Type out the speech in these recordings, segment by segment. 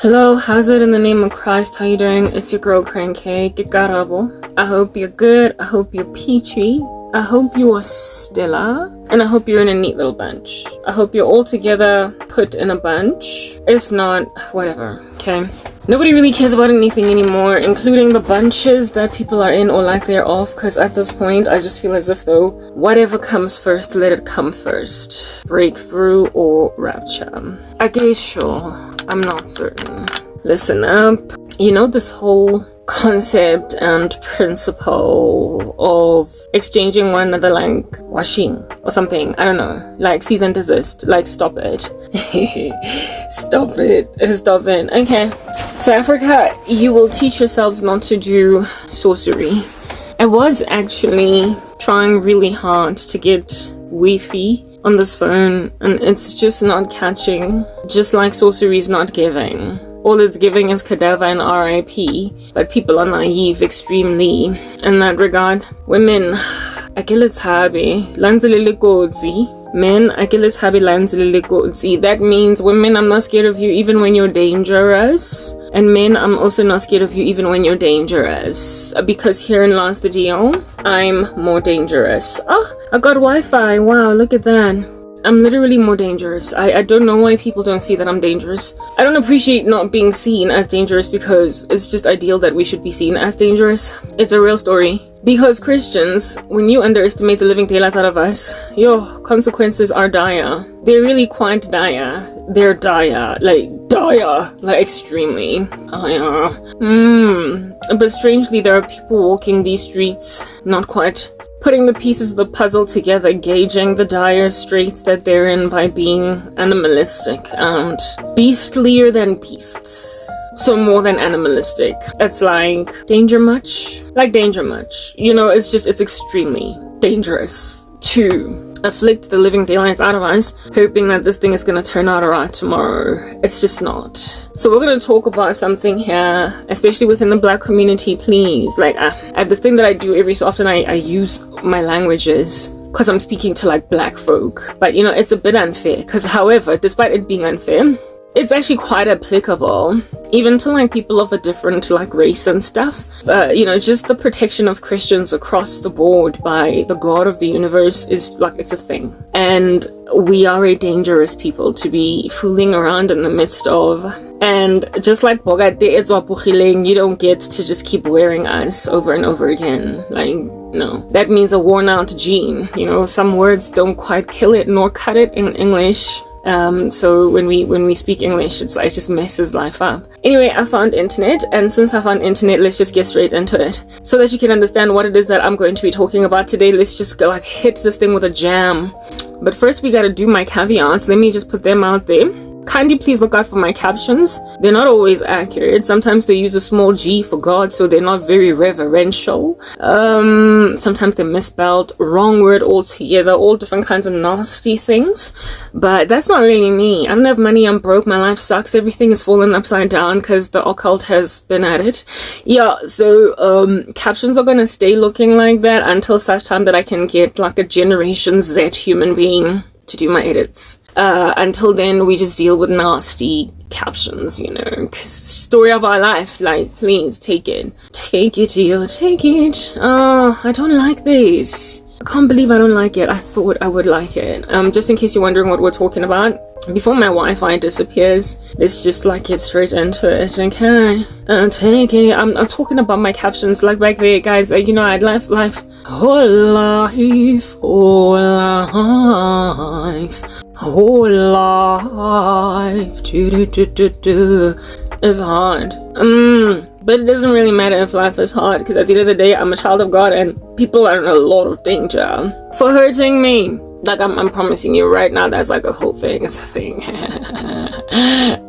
Hello, how's it in the name of Christ? How you doing? It's your girl Crankcake. I hope you're good. I hope you're peachy. I hope you are Stella. And I hope you're in a neat little bunch. I hope you're all together, put in a bunch. If not, whatever, okay? Nobody really cares about anything anymore, including the bunches that people are in or like they're off, because at this point, I just feel as if though, whatever comes first, let it come first. Breakthrough or rapture. I guess sure. I'm not certain. Listen up. You know this whole concept and principle of exchanging one another like washing or something. I don't know. Like cease and desist. Like stop it. Stop it. Stop it. Okay. So Africa, you will teach yourselves not to do sorcery. I was actually trying really hard to get Wi-Fi on this phone and it's just not catching, just like sorcery is not giving. All it's giving is cadaver and RIP, but people are naive extremely in that regard. Women, akilitsabi lanzelele kotsi. Men, akilitsabi lanzelele kotsi. That means women, I'm not scared of you even when you're dangerous. And men, I'm also not scared of you even when you're dangerous. Because here in Last Video, I'm more dangerous. Oh, I got Wi-Fi. Wow, look at that. I'm literally more dangerous. I don't know why people don't see that I'm dangerous. I don't appreciate not being seen as dangerous because it's just ideal that we should be seen as dangerous. It's a real story. Because Christians, when you underestimate the living daylights out of us, your consequences are dire. They're really quite dire. They're dire. Like extremely dire. But strangely, there are people walking these streets, not quite putting the pieces of the puzzle together, gauging the dire straits that they're in by being animalistic and beastlier than beasts. So more than animalistic. It's like danger much? Like danger much. You know, it's extremely dangerous to afflict the living daylights out of us, hoping that this thing is going to turn out alright tomorrow. It's just not. So we're going to talk about something here, especially within the black community, please. Like, I have this thing that I do every so often. I use my languages because I'm speaking to like black folk. But you know, it's a bit unfair because however, despite it being unfair, it's actually quite applicable even to like people of a different like race and stuff. You know, just the protection of Christians across the board by the God of the universe is like, it's a thing. And we are a dangerous people to be fooling around in the midst of. And just like Bogate, you don't get to just keep wearing us over and over again. Like, no. That means a worn out gene. You know, some words don't quite kill it nor cut it in English. So when we speak English, it just messes life up. Anyway, I found internet, and since I found internet, let's just get straight into it. So that you can understand what it is that I'm going to be talking about today, let's just go, like, hit this thing with a jam. But first we gotta do my caveats. Let me just put them out there. Kindly please look out for my captions. They're not always accurate. Sometimes they use a small g for God, so they're not very reverential. Sometimes they're misspelled, wrong word altogether, all different kinds of nasty things. But that's not really me. I don't have money, I'm broke, my life sucks, everything is fallen upside down because the occult has been at it. Yeah, so captions are gonna stay looking like that until such time that I can get like a Generation Z human being to do my edits. Until then, we just deal with nasty captions, you know, because it's the story of our life. Like, please, take it. Take it, yo, take it. Oh, I don't like this. I can't believe I don't like it. I thought I would like it. Just in case you're wondering what we're talking about, before my Wi-Fi disappears, let's just like get straight into it, okay? Take it. I'm talking about my captions, like back there, guys. You know, I'd life, whole life, whole life. Whole life is hard. But it doesn't really matter if life is hard, because at the end of the day, I'm a child of God and people are in a lot of danger for hurting me. Like, I'm promising you right now, that's like a whole thing. It's a thing.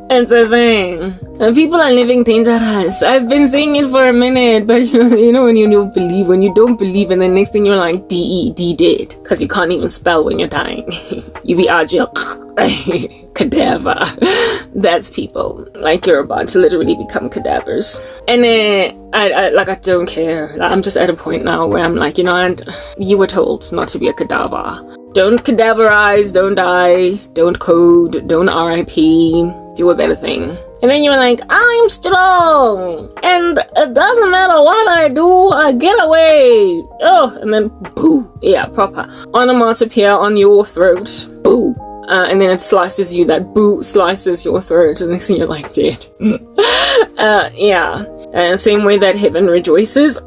It's a thing. And people are living dangerous. I've been saying it for a minute, but you know when you don't believe, and the next thing you're like, D dead, because you can't even spell when you're dying. You be agile. Cadaver. That's people. Like, you're about to literally become cadavers. And I don't care. I'm just at a point now where I'm like, you know, and you were told not to be a cadaver. Don't cadaverize, don't die, don't code, don't RIP, do a better thing. And then you're like, I'm strong, and it doesn't matter what I do, I get away. Oh, and then boo, yeah, proper onomatopoeia on your throat, boo. And then it slices you, that boo slices your throat, and next thing you're like dead. Yeah. Same way that heaven rejoices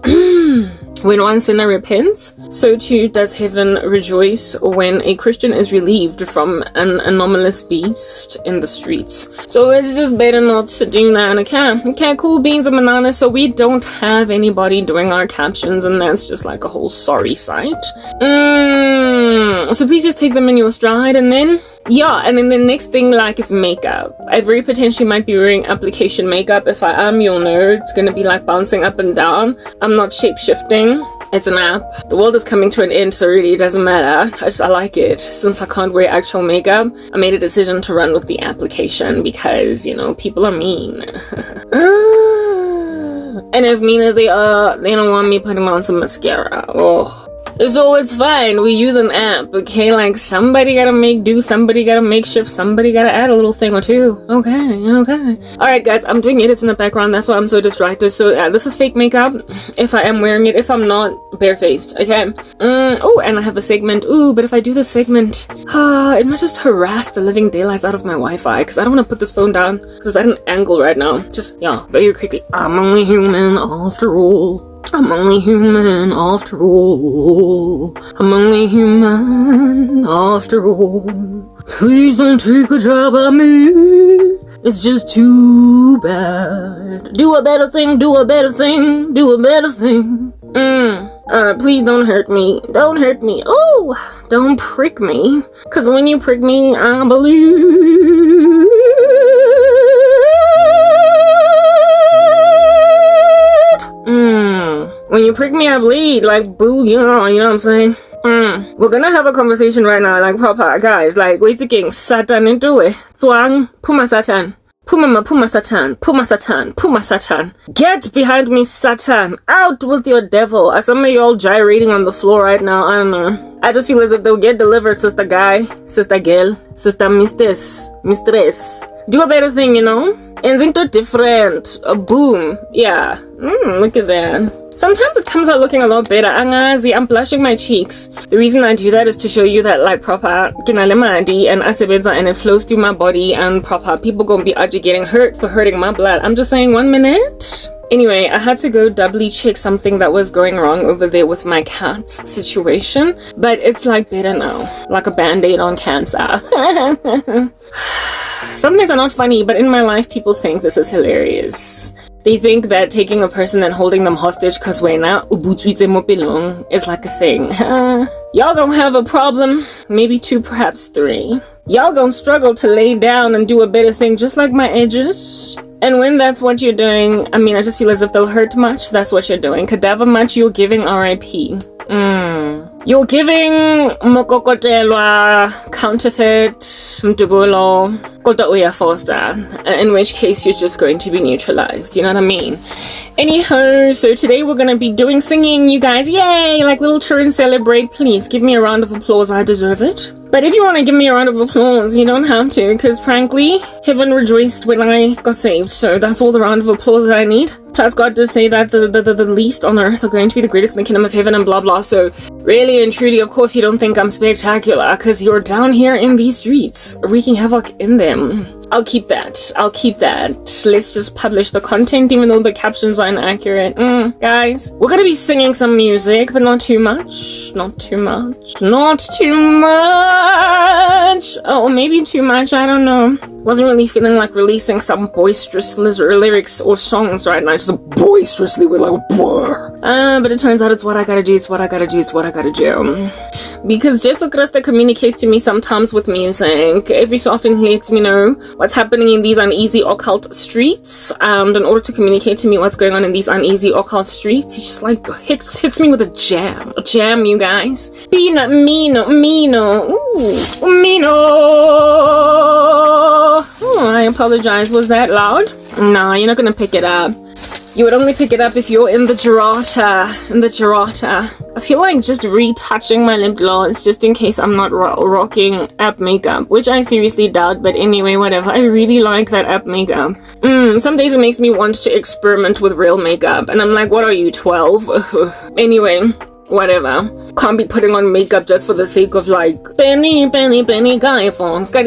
when one sinner repents, so too does heaven rejoice when a Christian is relieved from an anomalous beast in the streets. So it's just better not to do that, okay, cool beans and bananas. So we don't have anybody doing our captions, and that's just like a whole sorry sight. So please just take them in your stride. And then and then the next thing like is makeup. I very potentially might be wearing application makeup. If I am, you'll know it's gonna be like bouncing up and down. I'm not shape-shifting. It's an app. The world is coming to an end, so really it doesn't matter. I like it. Since I can't wear actual makeup, I made a decision to run with the application because, you know, people are mean. And as mean as they are, they don't want me putting on some mascara. Oh. So it's fine, we use an app, okay? Like, somebody gotta make do, somebody gotta make shift, somebody gotta add a little thing or two. Okay. Alright guys, I'm doing edits in the background, that's why I'm so distracted. So this is fake makeup, if I am wearing it. If I'm not, barefaced, okay? Oh, and I have a segment. Ooh, but if I do this segment, it might just harass the living daylights out of my Wi-Fi, because I don't want to put this phone down, because it's at an angle right now. Just, yeah, very quickly. I'm only human after all. I'm only human after all. I'm only human after all. Please don't take a job at me. It's just too bad. Do a better thing, do a better thing, do a better thing. Please don't hurt me. Don't hurt me. Oh, don't prick me. Cause when you prick me, I believe. When you prick me, I bleed. Like, boo, you know what I'm saying? We're gonna have a conversation right now, like, proper, guys. Like, wait again, Satan into it. Swang, Puma Satan. Puma Satan. Get behind me, Satan. Out with your devil. As some of you all gyrating on the floor right now, I don't know. I just feel as if they'll get delivered, sister guy, sister girl, sister mistress. Do a better thing, you know? And think different. Boom. Yeah. Look at that. Sometimes it comes out looking a lot better. Angazi, I'm blushing my cheeks. The reason I do that is to show you that, like, proper kinalemadi and asebenza, and it flows through my body, and proper people gonna be actually getting hurt for hurting my blood. I'm just saying, 1 minute. Anyway, I had to go doubly check something that was going wrong over there with my cat's situation, but it's like better now, like a band-aid on cancer. Some things are not funny, but in my life people think this is hilarious. They think that taking a person and holding them hostage cause wena ubutswitse mo pelong is like a thing. Y'all gonna have a problem, maybe 2, perhaps 3. Y'all gonna struggle to lay down and do a better thing just like my edges. And when that's what you're doing, I mean, I just feel as if they'll hurt much, that's what you're doing. Cadaver much, you're giving RIP. You're giving mokokotelwa, counterfeit, mdubulo, kota uya foster, in which case you're just going to be neutralized, you know what I mean? Anyhow, so today we're gonna be doing singing, you guys. Yay! Like little children celebrate. Please give me a round of applause, I deserve it. But if you want to give me a round of applause, you don't have to, because frankly, heaven rejoiced when I got saved, so that's all the round of applause that I need. Plus, God does say that the least on earth are going to be the greatest in the kingdom of heaven and blah blah, so really and truly, of course, you don't think I'm spectacular, because you're down here in these streets, wreaking havoc in them. I'll keep that. Let's just publish the content, even though the captions are inaccurate. Guys, we're gonna be singing some music, but not too much. Not too much. Oh, maybe too much, I don't know. Wasn't really feeling like releasing some boisterous lyrics or songs right now, just boisterously with like a brr. But it turns out it's what I gotta do, because Jesus Christ communicates to me sometimes with music. Every so often he lets me know what's happening in these uneasy occult streets, and in order to communicate to me what's going on in these uneasy occult streets, he just like hits me with a jam, you guys. Mino. Oh, I apologize, was that loud? Nah, you're not gonna pick it up. You would only pick it up if you're in the Girata. I feel like just retouching my lip gloss just in case I'm not rocking app makeup, which I seriously doubt, but anyway, whatever. I really like that app makeup. Some days it makes me want to experiment with real makeup, and I'm like, what are you, 12? Anyway, whatever. Can't be putting on makeup just for the sake of like Benny guy phones. Got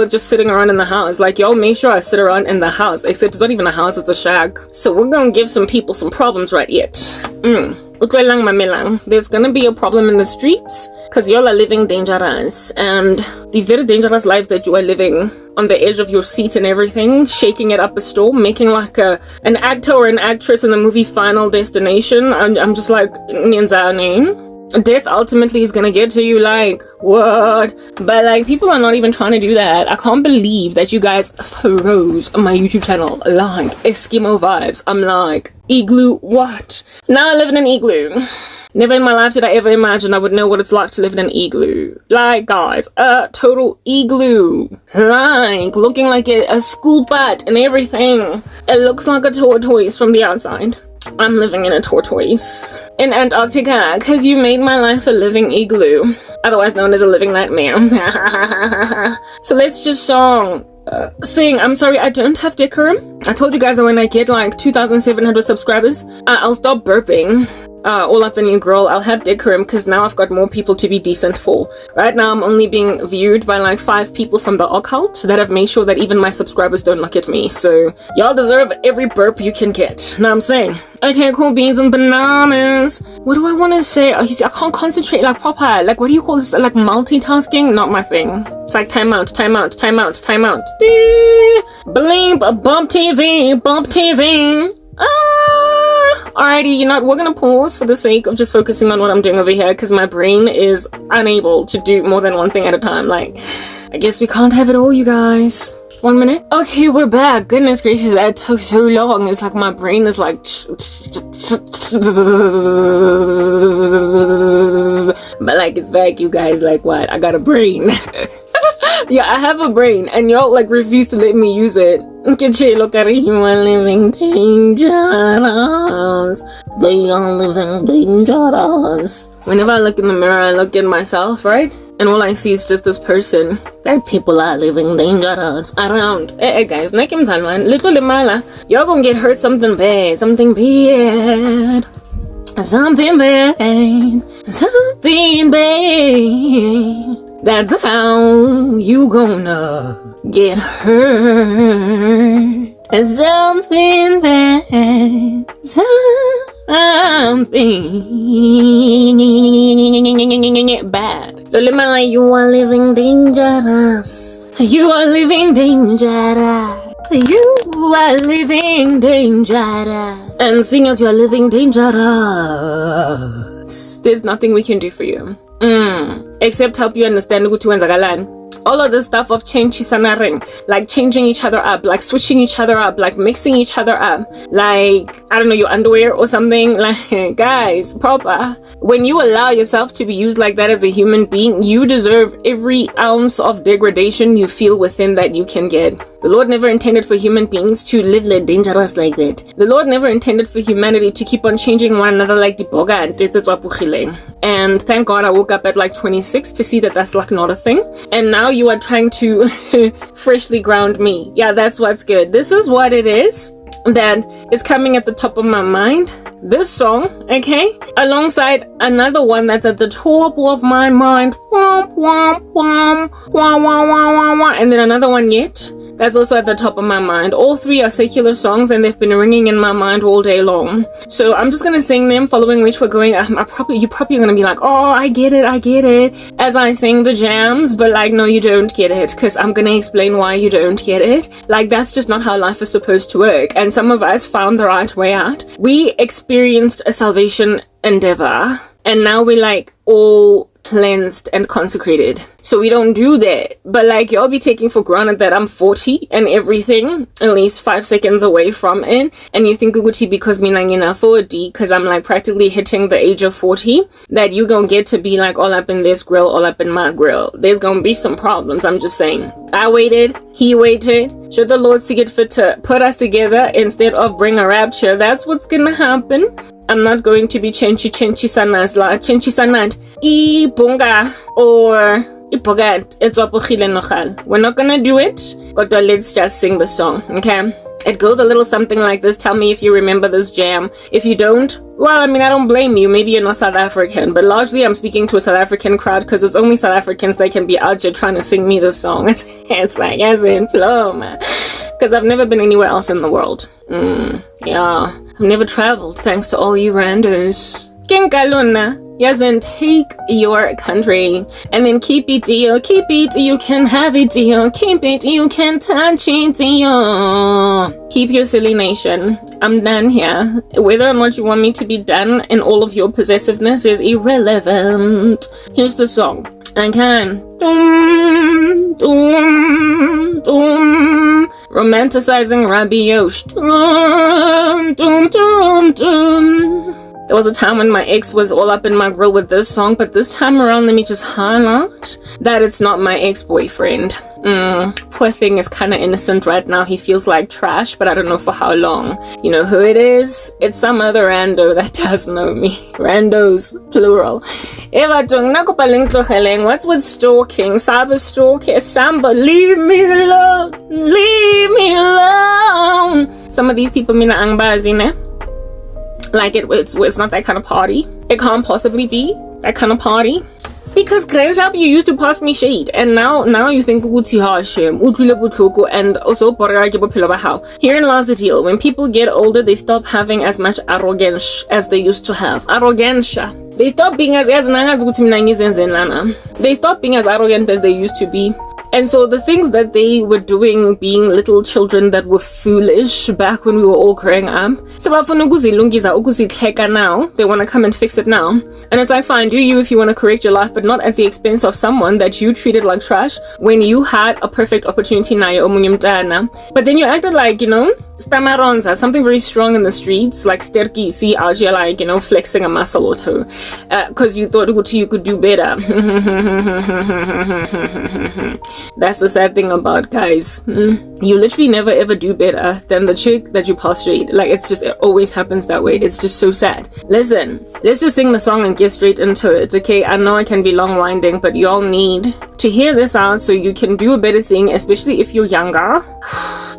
just sitting around in the house. Like, y'all make sure I sit around in the house. Except it's not even a house, it's a shack. So we're gonna give some people some problems right yet. There's gonna be a problem in the streets because y'all are living dangerous, and these very dangerous lives that you are living on the edge of your seat and everything, shaking it up a storm, making like an actor or an actress in the movie Final Destination. I'm just like, death ultimately is gonna get to you, like, what? But like, people are not even trying to do that. I can't believe that you guys froze my YouTube channel like Eskimo vibes. I'm like, igloo, what? Now I live in an igloo. Never in my life did I ever imagine I would know what it's like to live in an igloo. Like, guys, a total igloo. Like, looking like a school butt and everything. It looks like a tortoise from the outside. I'm living in a tortoise in Antarctica because you made my life a living igloo, otherwise known as a living nightmare. So let's just sing. I'm sorry, I don't have decorum. I told you guys that when I get like 2,700 subscribers, I'll stop burping all up in your girl. I'll have decorum because now I've got more people to be decent for. Right now I'm only being viewed by like 5 people from the occult that have made sure that even my subscribers don't look at me. So y'all deserve every burp you can get. Know what I'm saying? Okay, cool beans and bananas. What do I want to say? Oh, you see, I can't concentrate like proper. Like, what do you call this? Like multitasking? Not my thing. It's like time out. Blimp, bump TV. Alrighty, you know what, we're gonna pause for the sake of just focusing on what I'm doing over here because my brain is unable to do more than one thing at a time. Like, I guess we can't have it all, you guys. 1 minute. Okay, we're back. Goodness gracious, that took so long. It's like my brain is like but like, it's back, you guys. Like, what? I got a brain. Yeah, I have a brain, and y'all like refuse to let me use it. Look at you are living dangerous. They are living dangerous. Whenever I look in the mirror, I look at myself, right? And all I see is just this person. That people are living dangerous around. Hey guys, Nakim Salman, little limala. Y'all gonna get hurt something bad. Something bad. That's how you gonna get hurt. Something bad. Something bad. Lolimala, you are living dangerous. You are living dangerous. You are living dangerous. And seeing as you are living dangerous, there's nothing we can do for you. Except help you understand all of the stuff of like changing each other up, like switching each other up, like mixing each other up, like, I don't know, your underwear or something. Like, guys, proper. When you allow yourself to be used like that as a human being, you deserve every ounce of degradation you feel within that you can get. The Lord never intended for human beings to live dangerous like that. The Lord never intended for humanity to keep on changing one another like the boga and tetzetswapugile. And thank God I woke up at like 26 to see that that's like not a thing. And now you are trying to freshly ground me. Yeah, that's what's good. This is what it is that is coming at the top of my mind. This song, okay, alongside another one that's at the top of my mind, and then another one yet that's also at the top of my mind. All 3 are secular songs and they've been ringing in my mind all day long. So I'm just gonna sing them, following which we're going. You're probably gonna be like, oh, I get it, as I sing the jams, but like, no, you don't get it, because I'm gonna explain why you don't get it. Like, that's just not how life is supposed to work. And some of us found the right way out. We experienced a salvation endeavor, and now we're like all cleansed and consecrated. So we don't do that. But like, y'all be taking for granted that I'm 40 and everything, at least 5 seconds away from it. And you think Uguti because me nangina 40, because I'm like practically hitting the age of 40, that you gonna get to be like all up in this grill, all up in my grill. There's gonna be some problems. I'm just saying. I waited, he waited. Should the Lord see it fit to put us together instead of bring a rapture, that's what's gonna happen. I'm not going to be chenchi sanas la chenchi sanat I bunga or ipogat. It's opochile nochal. We're not gonna do it, but let's just sing the song, okay? It goes a little something like this. Tell me if you remember this jam. If you don't, well, I mean, I don't blame you. Maybe you're not South African, but largely I'm speaking to a South African crowd because it's only South Africans that can be out here trying to sing me this song. It's like, as in flow, man. Because I've never been anywhere else in the world. Yeah, I've never traveled thanks to all you randos. Kenkaluna. Yes, and take your country and then keep it, dear. Keep it, you can have it, dear. Keep it, you can touch it, dear. Keep your silly nation. I'm done here. Whether or not you want me to be done in all of your possessiveness is irrelevant. Here's the song. Okay. Dum, dum, dum. Romanticizing Rabbi Yosh. Dum, dum, dum, dum. There was a time when my ex was all up in my grill with this song, but this time around, let me just highlight that it's not my ex-boyfriend. Poor thing is kind of innocent right now. He feels like trash, but I don't know for how long. You know who it is? It's some other rando that does know me. Randos, plural. What's with stalking? Cyber stalking? Samba, leave me alone. Leave me alone. Some of these people mina angbazine. Like it's not that kind of party. It can't possibly be that kind of party. Because Grandshop, you used to pass me shade, and now you think and also herein lies the deal. When people get older, they stop having as much arrogance as they used to have. Arrogance. They stop being as they stop being as arrogant as they used to be. And so the things that they were doing, being little children that were foolish back when we were all growing up, now they want to come and fix it now. And it's like, fine, do you if you want to correct your life, but not at the expense of someone that you treated like trash when you had a perfect opportunity. But then you acted like, you know, stamaronza, something very strong in the streets, like sterki, see Asia, like, you know, flexing a muscle or two, because you thought you could do better. That's the sad thing about guys. You literally never ever do better than the chick that you prostrate. Like, it always happens that way. It's just so sad. Listen, let's just sing the song and get straight into it, okay? I know I can be long-winding, but y'all need to hear this out so you can do a better thing, especially if you're younger.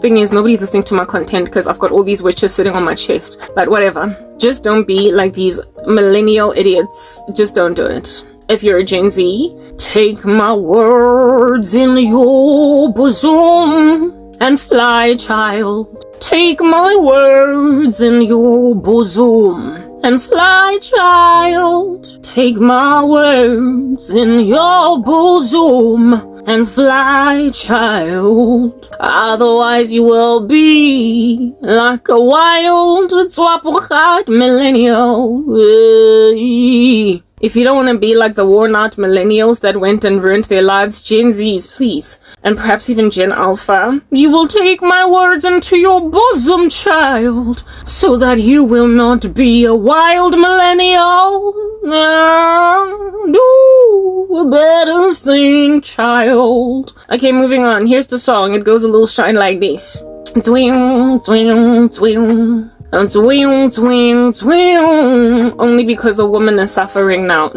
Thing is, nobody's listening to my content because I've got all these witches sitting on my chest. But whatever. Just don't be like these millennial idiots. Just don't do it. If you're a Gen Z, take my words in your bosom and fly, child. Take my words in your bosom and fly, child. Take my words in your bosom and fly, child. Otherwise you will be like a wild twapochat millennial. If you don't want to be like the worn-out millennials that went and ruined their lives, Gen Zs, please, and perhaps even Gen Alpha, you will take my words into your bosom, child, so that you will not be a wild millennial. Do a better thing, child. Okay, moving on. Here's the song. It goes a little shine like this. Twing, twing, twing. Twing, twing, twing. Only because a woman is suffering now.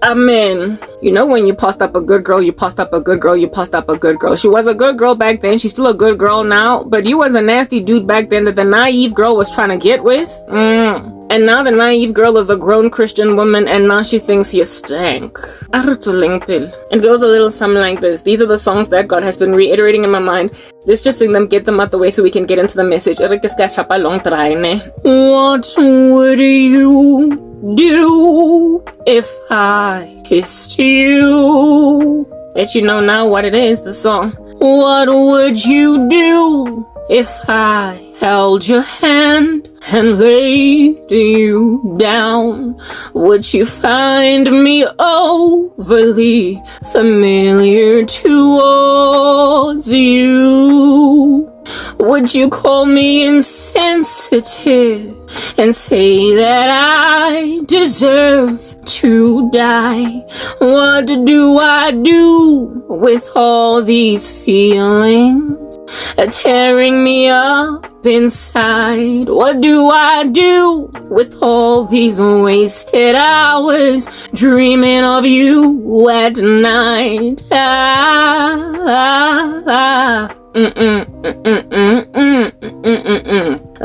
Amen. You know, when you passed up a good girl, you passed up a good girl, you passed up a good girl. She was a good girl back then. She's still a good girl now. But you was a nasty dude back then that the naive girl was trying to get with. And now the naive girl is a grown Christian woman, and now she thinks you stank. It goes a little something like this. These are the songs that God has been reiterating in my mind. Let's just sing them, get them out the way so we can get into the message. What would you do if I kissed you? Let you know now what it is, the song. What would you do if I held your hand and laid you down? Would you find me overly familiar towards you? Would you call me insensitive and say that I deserve to die? What do I do with all these feelings tearing me up inside? What do I do with all these wasted hours dreaming of you at night?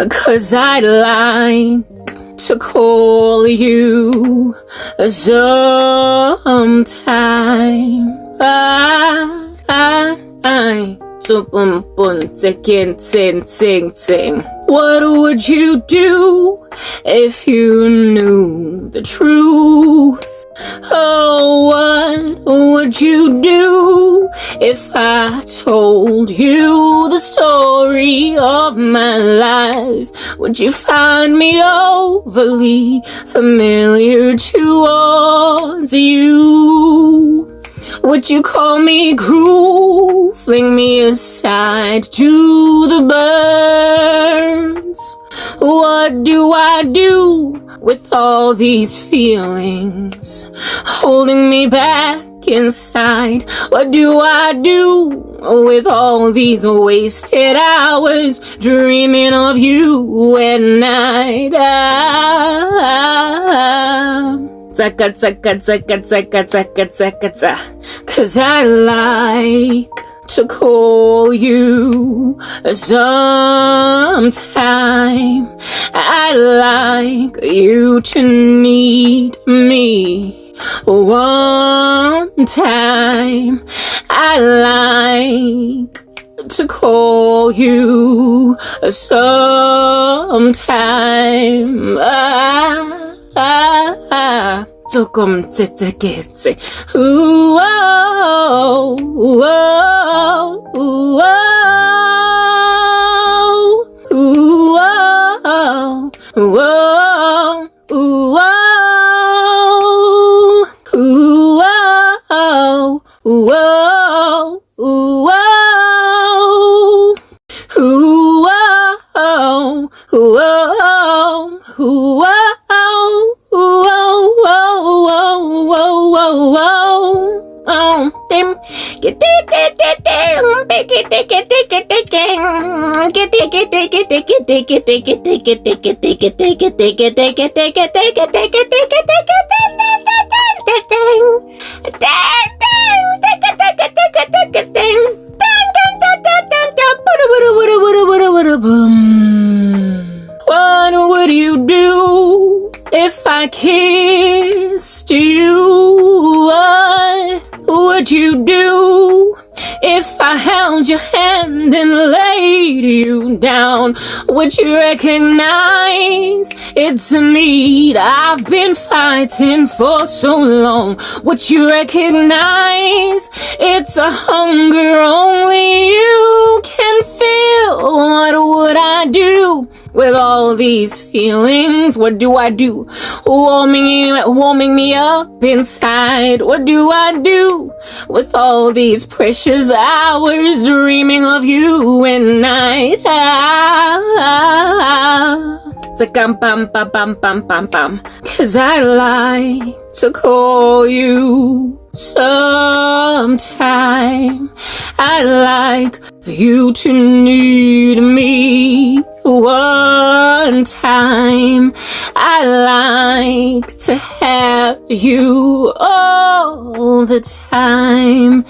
Cause I'd like to call you sometime. What would you do if you knew the truth? Oh, what would you do if I told you the story of my life? Would you find me overly familiar towards you? Would you call me cruel, fling me aside to the birds? What do I do with all these feelings holding me back inside? What do I do with all these wasted hours dreaming of you at night? Cause I like to call you sometime. I like you to need me one time. I like to call you sometime. 조금 째째겠지. 우오, 우오, 우오, 우오, 우오, 우오, 우오, 우오, What would you do if I kissed you? What would you do if I held your hand and laid you down? Would you recognize it's a need I've been fighting for so long? Would you recognize it's a hunger only you can feel? What would I do with all these feelings? What do I do? Warming me up inside. What do I do with all these precious hours dreaming of you at night? Cause I like to call you sometime. I like you to need me one time. I like to have you all the time.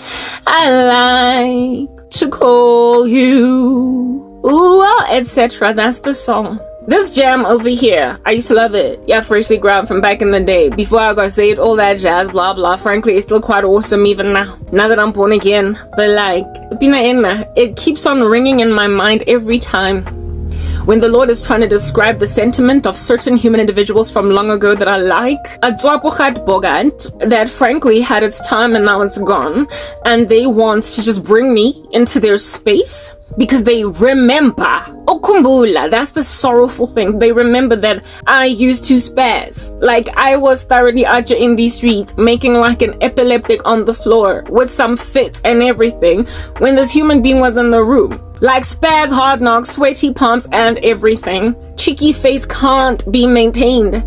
I like to call you, etc. That's the song. This jam over here, I used to love it. Yeah, freshly ground from back in the day. Before I got saved, all that jazz, blah blah. Frankly, it's still quite awesome even now. Now that I'm born again. But like, it keeps on ringing in my mind every time when the Lord is trying to describe the sentiment of certain human individuals from long ago that I like. A Dzwapuchat Bogant that frankly had its time and now it's gone. And they want to just bring me into their space because they remember. Bayakhumbula, that's the sorrowful thing. They remember that I used to spaz. Like, I was thoroughly out in these streets, making like an epileptic on the floor with some fits and everything when this human being was in the room. Like spaz, hard knocks, sweaty palms and everything. Cheeky face can't be maintained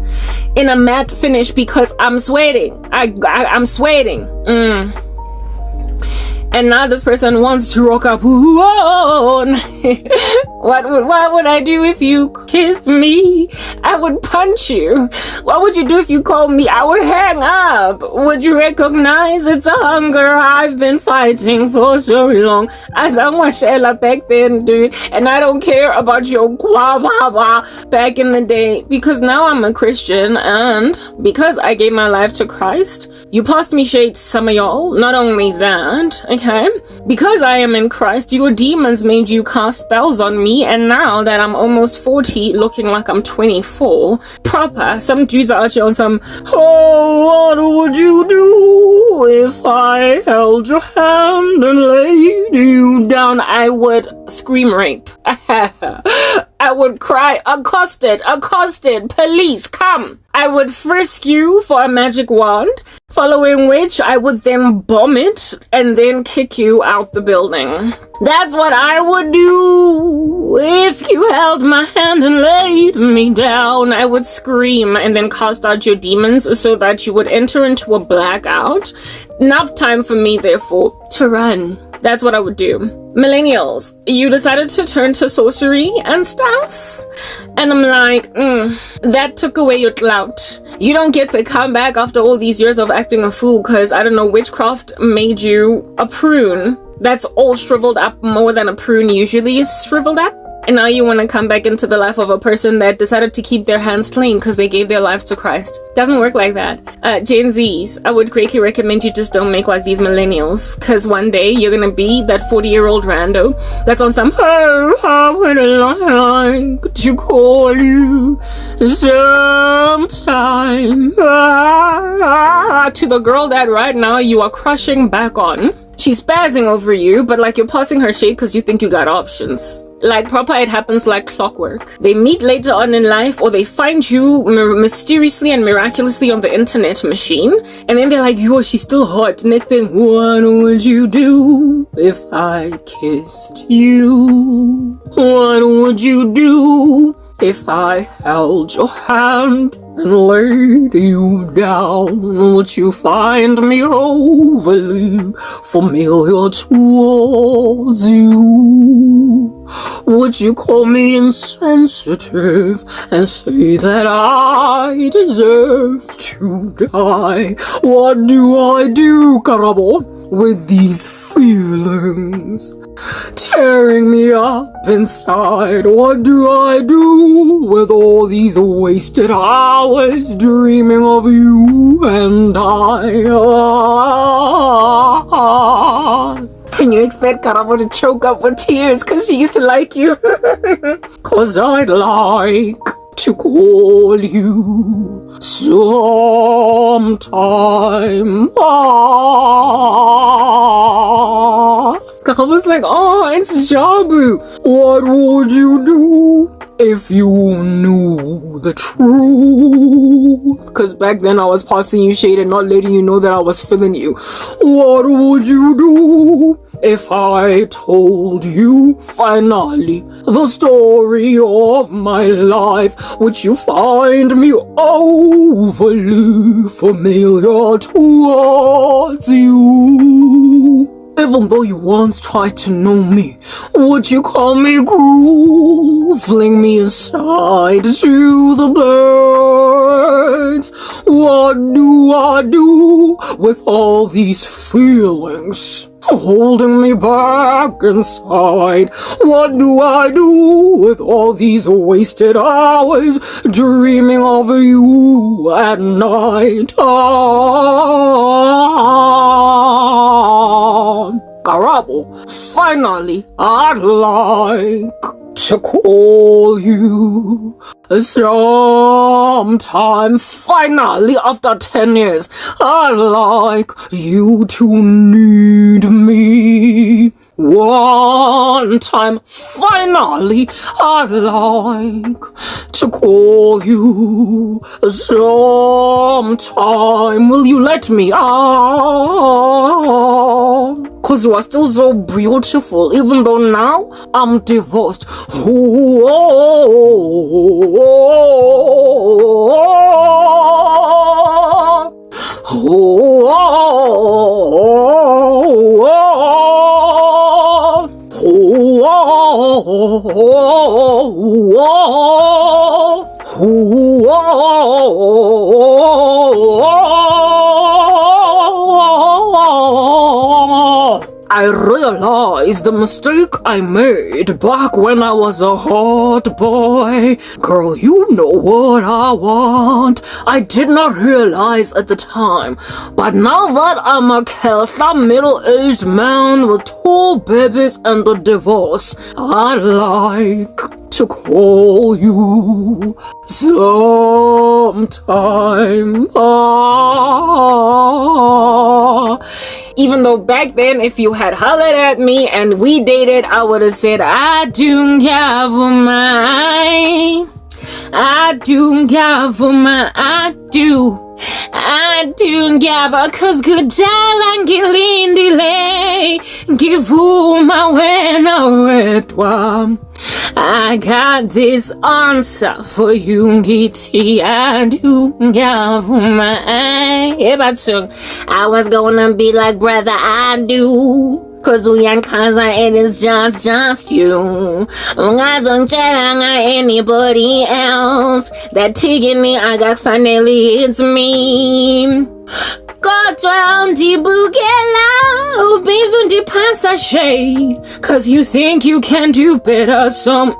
in a matte finish because I'm sweating. I'm sweating. And now this person wants to rock up. What would I do if you kissed me? I would punch you. What would you do if you called me? I would hang up. Would you recognize it's a hunger I've been fighting for so long? As I'm Shella back then, dude. And I don't care about your guava back in the day, because now I'm a Christian, and because I gave my life to Christ, you passed me shade, some of y'all. Not only that, okay, because I am in Christ, your demons made you cast spells on me, and now that I'm almost 40, looking like I'm 24, proper, some dudes are out here on some, oh, what would you do if I held your hand and laid you down? I would scream rape. I would cry, accosted, police, come. I would frisk you for a magic wand, following which I would then bomb it and then kick you out the building. That's what I would do if you held my hand and laid me down. I would scream and then cast out your demons so that you would enter into a blackout. Enough time for me, therefore, to run. That's what I would do. Millennials, you decided to turn to sorcery and stuff? And I'm like, that took away your clout. You don't get to come back after all these years of acting a fool because, I don't know, witchcraft made you a prune that's all shriveled up more than a prune usually is shriveled up. And now you want to come back into the life of a person that decided to keep their hands clean because they gave their lives to Christ. Doesn't work like that. Gen Zs, I would greatly recommend you just don't make like these millennials, because one day you're going to be that 40-year-old rando that's on some, oh, how would I like to call you sometime, to the girl that right now you are crushing back on. She's spazzing over you, but like you're passing her shade because you think you got options. Like proper, it happens like clockwork. They meet later on in life, or they find you mysteriously and miraculously on the internet machine, and then they're like, yo, she's still hot. Next thing, what would you do if I kissed you? What would you do if I held your hand and laid you down? Would you find me overly familiar towards you? Would you call me insensitive and say that I deserve to die? What do I do, Karabo, with these feelings tearing me up inside? What do I do with all these wasted hours dreaming of you and I? Can you expect Karabo to choke up with tears because she used to like you? Cause I'd like to call you sometime. Karabo's like, oh, it's Jabu. What would you do if you knew the truth? Because back then I was passing you shade and not letting you know that I was feeling you. What would you do if I told you finally the story of my life? Would you find me overly familiar towards you? Even though you once tried to know me, would you call me cruel, fling me aside to the birds? What do I do with all these feelings holding me back inside? What do I do with all these wasted hours dreaming of you at night? Karabo, finally, I'd like to call you sometime. Finally, after 10 years, I'd like you to need me. One time, finally, I'd like to call you sometime. Will you let me out? 'Cause you are still so beautiful, even though now I'm divorced. I realized the mistake I made back when I was a hot boy. Girl, you know what I want. I did not realize at the time, but now that I'm a Kelsa middle-aged man with 2 babies and a divorce, I like to call you sometime. Even though back then, if you had hollered at me and we dated, I would have said, I do have my, I do have my, I do have, 'cause kudala ngilindile ngivuma wena wedwa. I got this answer for you, ngithi I do have my. I was gonna be like, brother, I do. 'Cause we are cousin and it's just you. Ungazongitshela anybody else that taking me, I got finally it's me. Kodwa undibukela ubhiza undipasa shade, 'cause you think you can do better, so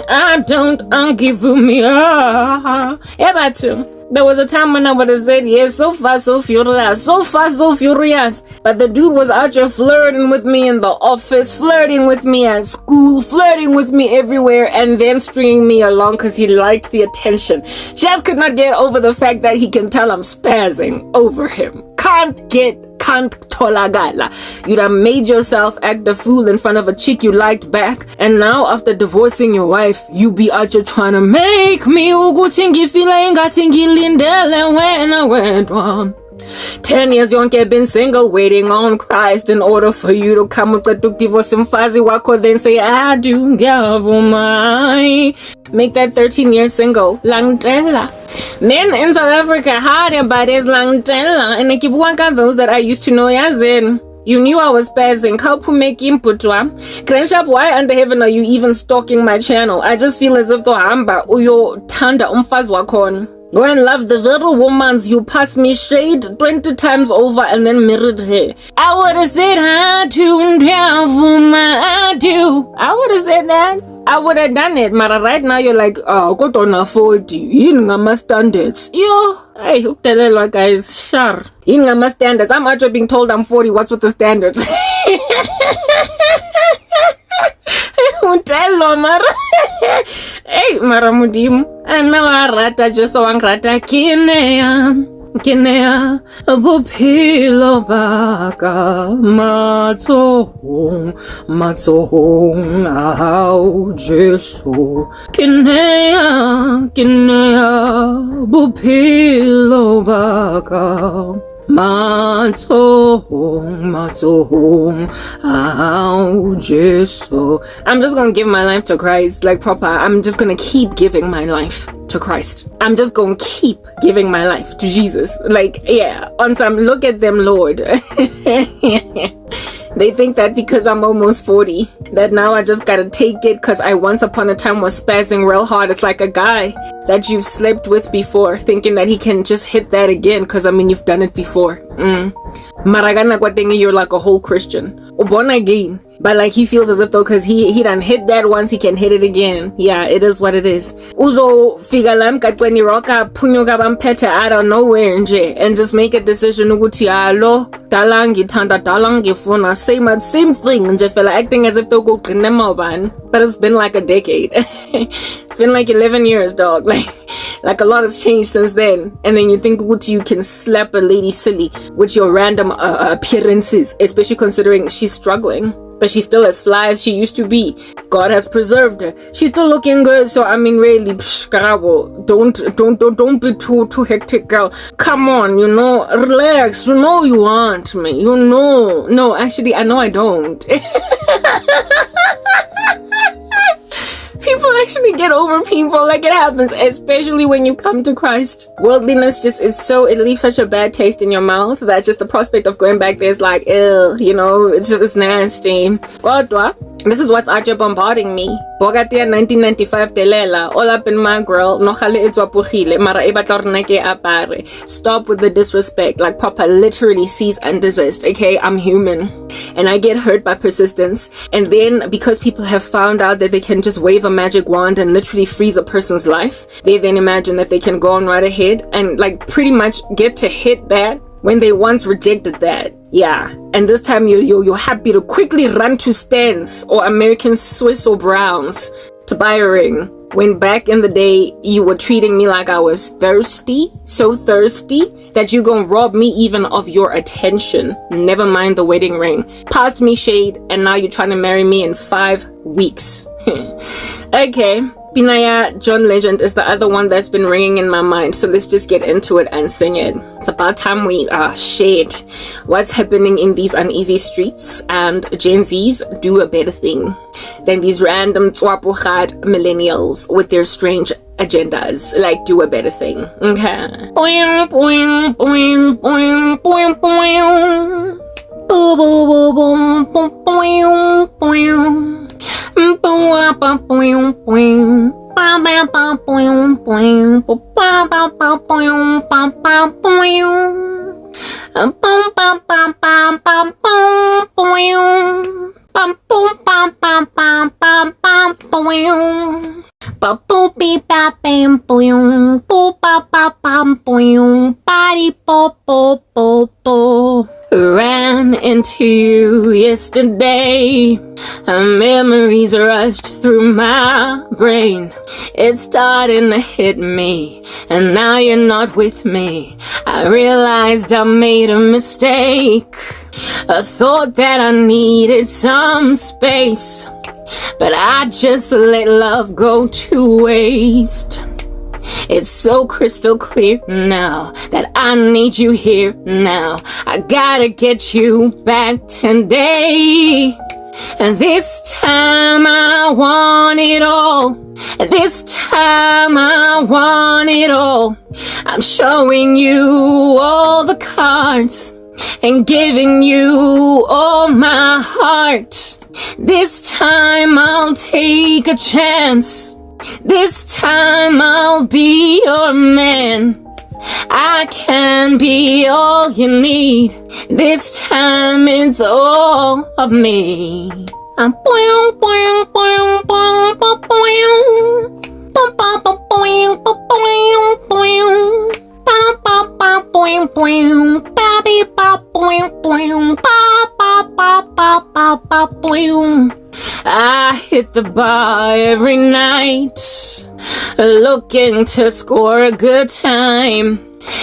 I don't, I'll give me ever too. There was a time when I would have said, yes, so fast, so furious, so fast, so furious. But the dude was out here flirting with me in the office, flirting with me at school, flirting with me everywhere, and then stringing me along because he liked the attention. Just could not get over the fact that he can tell I'm spazzing over him. Can't tolagala. You'd have made yourself act a fool in front of a chick you liked back, and now after divorcing your wife, you be out here trying to make me ukuthi ngifile ngathi ngilindele wena wedwa. 10 years yonke been single, waiting on Christ in order for you to come with a divorce mfazi wako, then say I do my. Make that 13 years single. Langtela. Men in South Africa had about this langtela, and I keep one of those that I used to know as in. You knew I was spazzing. Kaupu make input to am. Crenshap, why under heaven are you even stalking my channel? I just feel as if the hamba uyo tanda umfaz wakon. Go and love the very woman's you passed me shade 20 times over and then married her. I would have said I do. I would have said that. I would have done it, but right now you're like, oh, go on a 40. In my standards. Yo, hey, who tell you guys, sure. In my standards. I'm actually being told I'm 40. What's with the standards? Tell mara. Hey, mara mudim. Ana rata just so angrata kinea bupilo baka matsohong au jesu kinea bupilo baka matsohong au jesu. I'm just gonna give my life to Christ, like proper. I'm just gonna keep giving my life to Christ. I'm just gonna keep giving my life to Jesus. Like, yeah, on some, look at them, Lord. They think that because I'm almost 40, that now I just gotta take it because I once upon a time was spazzing real hard. It's like a guy that you've slept with before, thinking that he can just hit that again because, I mean, you've done it before. Maragana kwatengi, you're like a whole Christian. Or born again. But like he feels as if though because he done hit that once, he can hit it again. Yeah, it is what it is. Uzo figalam katweni roka punyoga bampeta out of nowhere nje, and just make a decision ukuthi alo dalangi tanda dalangi funa same thing nje fela, acting as if though go ban. But it's been like a decade. It's been like 11 years, dog. Like a lot has changed since then. And then you think ukuthi you can slap a lady silly with your random appearances, especially considering she's struggling. but she's still as fly as she used to be. God has preserved her. She's still looking good. So I mean, really, don't be too hectic, girl. Come on, relax. You know you want me. No, actually, I know I don't. People actually get over people, like it happens, especially when you come to Christ. Worldliness it leaves such a bad taste in your mouth that just the prospect of going back there is like, ew, it's nasty. Kodwa, this is what's actually bombarding me. Bogatia 1995 telela, all up in my grill, nohale etswapugile, mara e batla hore nna ke apare. Stop with the disrespect, like proper, literally cease and desist, okay? I'm human, and I get hurt by persistence, and then because people have found out that they can just wave a magic wand and literally freeze a person's life, they then imagine that they can go on right ahead and like pretty much get to hit that when they once rejected that. Yeah, and this time you're happy to quickly run to Stans or American Swiss or Browns to buy a ring, when back in the day you were treating me like I was thirsty, so thirsty that you gonna rob me even of your attention, never mind the wedding ring. Passed me shade, and now you're trying to marry me in 5 weeks. Okay, Binaya John Legend is the other one that's been ringing in my mind, so let's just get into it and sing it. It's about time we shade what's happening in these uneasy streets, and Gen Zs do a better thing than these random twapuchat millennials with their strange agendas. Like, do a better thing, okay? Boing, boing, boing, boing, boing, boing. Boo, boo, boo, boom, boom, boing, boing. Boom, ba, ba, boing, boing. Ba, ba, ba, boing, boing. Ba, ba, ba, boing, ba, ba, boing. Boom, ba, ba, ba, ba, boom, boing. Bum, boom, bum, bum, bum, bum, bum, boing. Ba, boo, bee, ba, bam, boing. Boo, ba, ba, bam, boing. Body, bo, bo, bo, bo. Ran into you yesterday. Memories rushed through my brain. It's starting to hit me, and now you're not with me. I realized I made a mistake. I thought that I needed some space, but I just let love go to waste. It's so crystal clear now that I need you here now. I gotta get you back today. And this time I want it all. This time I want it all. I'm showing you all the cards and giving you all my heart. This time I'll take a chance. This time I'll be your man. I can be all you need. This time it's all of me. I'm boing, boing, boing, boing, boing, boing. Boing, boing, boing, boing, boing. Ba, ba, ba, boing, boing. Ba, be, ba, boing, boing. Ba, ba, ba, ba, ba, ba, boing. I hit the bar every night, looking to score a good time.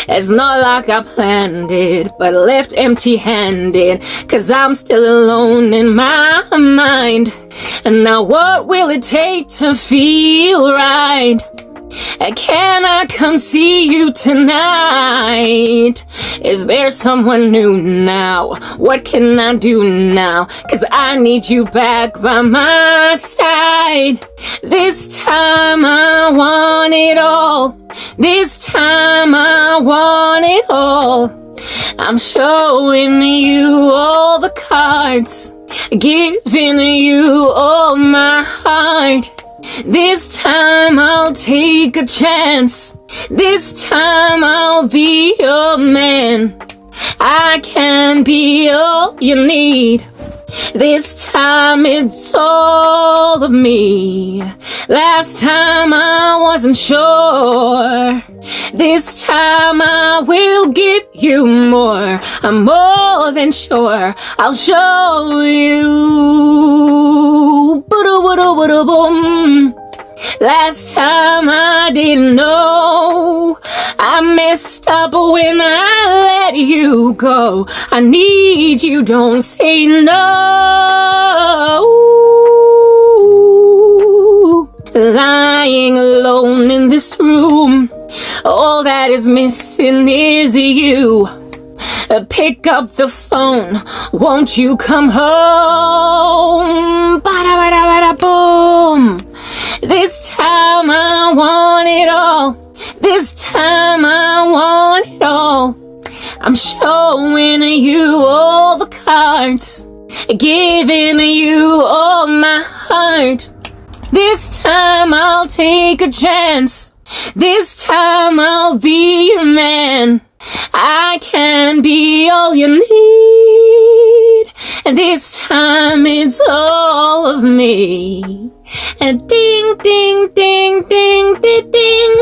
It's not like I planned it, but left empty-handed, 'cause I'm still alone in my mind. And now what will it take to feel right? Can I come see you tonight? Is there someone new now? What can I do now? 'Cause I need you back by my side. This time I want it all. This time I want it all. I'm showing you all the cards, giving you all my heart. This time I'll take a chance. This time I'll be your man. I can be all you need. This time it's all of me. Last time I wasn't sure. This time I will give you more. I'm more than sure I'll show you. Boom. Last time I didn't know. I messed up when I let you go. I need you, don't say no. Lying alone in this room, all that is missing is you. Pick up the phone, won't you come home? Ba-da-ba-da-ba-da-boom. This time I want it all. This time I want it all. I'm showing you all the cards, giving you all my heart. This time I'll take a chance. This time I'll be your man. I can be all you need. And this time it's all of me. And ding, ding, ding, ding, ding, ding.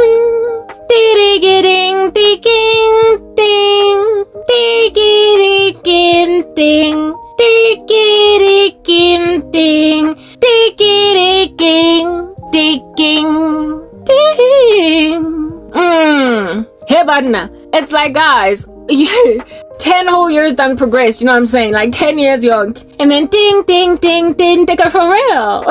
Ding, ding, ding, ding, ding. Ding, ding, ding, ding. Ding, ding, ding, ding. Ding, ding, ding. Hey, Badna. It's like, guys, 10 whole years done progressed, you know what I'm saying? Like 10 years young. And then ding, ding, ding, ding, ding, for real.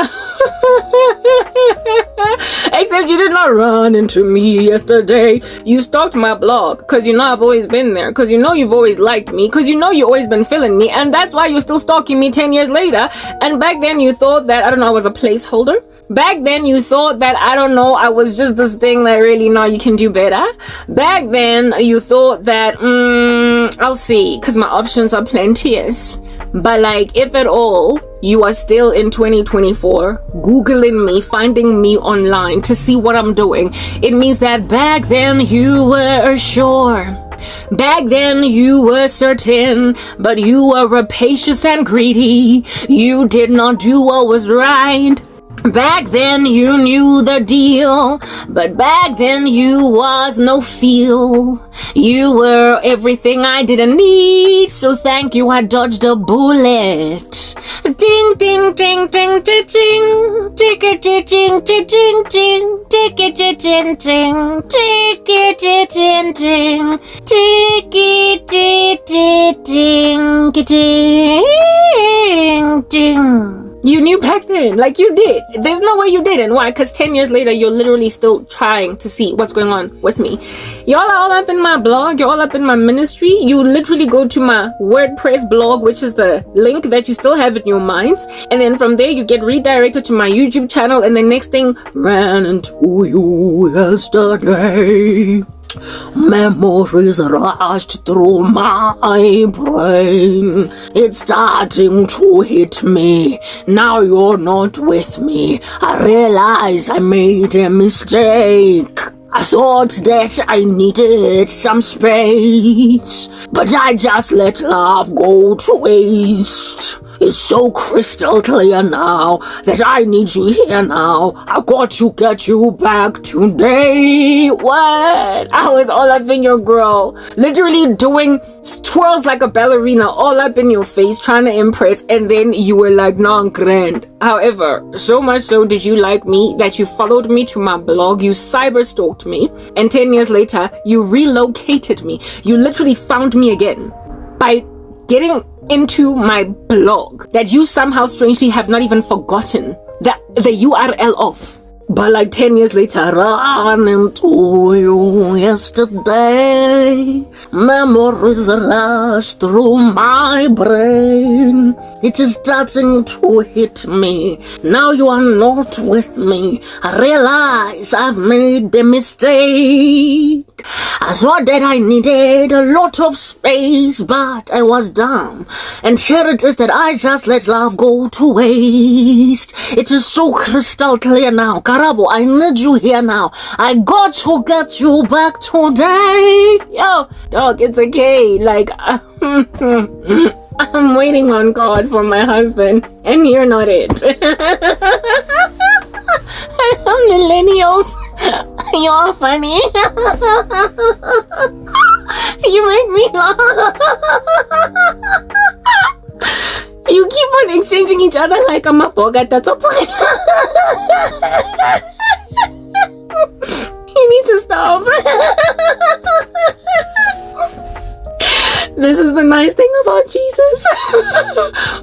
Except you did not run into me yesterday. You stalked my blog because you know I've always been there. Because you know you've always liked me. Because you know you've always been feeling me. And that's why you're still stalking me 10 years later. And back then you thought that, I don't know, I was a placeholder. Back then you thought that, I don't know, I was just this thing that really, no, you can do better. Back then you thought that, I'll see, because my options are plenteous. But like, if at all, you are still in 2024, Googling me, finding me online to see what I'm doing, it means that back then you were sure. Back then you were certain, but you were rapacious and greedy. You did not do what was right. Back then you knew the deal, but back then you was no feel. You were everything I didn't need, so thank you, I dodged a bullet. Ding, ding, ding, ding, ding, ding, ding, ding, ding, ding, ding, ding, ding, ding, ding, ding, ding, ding, ding. You knew back then, like you did. There's no way you didn't. Why? Because 10 years later, you're literally still trying to see what's going on with me. Y'all are all up in my blog. You're all up in my ministry. You literally go to my WordPress blog, which is the link that you still have in your minds. And then from there, you get redirected to my YouTube channel. And the next thing, ran into you yesterday. Memories rushed through my brain. It's starting to hit me. Now you're not with me. I realize I made a mistake. I thought that I needed some space, but I just let love go to waste. It's so crystal clear now that I need you here now. I got to get you back today. What? I was all up in your grill, literally doing twirls like a ballerina all up in your face, trying to impress, and then you were like, non grand. However, so much so did you like me that you followed me to my blog, you cyber stalked me, and 10 years later, you relocated me. You literally found me again by getting into my blog that you somehow strangely have not even forgotten the URL of. But like 10 years later, run into you yesterday. Memories rush through my brain. It is starting to hit me. Now you are not with me. I realize I've made a mistake. I thought that I needed a lot of space, but I was dumb. And here it is that I just let love go to waste. It is so crystal clear now. Karabo, I need you here now. I got to get you back today. Yo, dog, it's okay. Like, I'm waiting on God for my husband, and you're not it. Millennials, you're funny. You make me laugh. You keep on exchanging each other like I'm a bogat. That's a point. You need to stop. This is the nice thing about Jesus.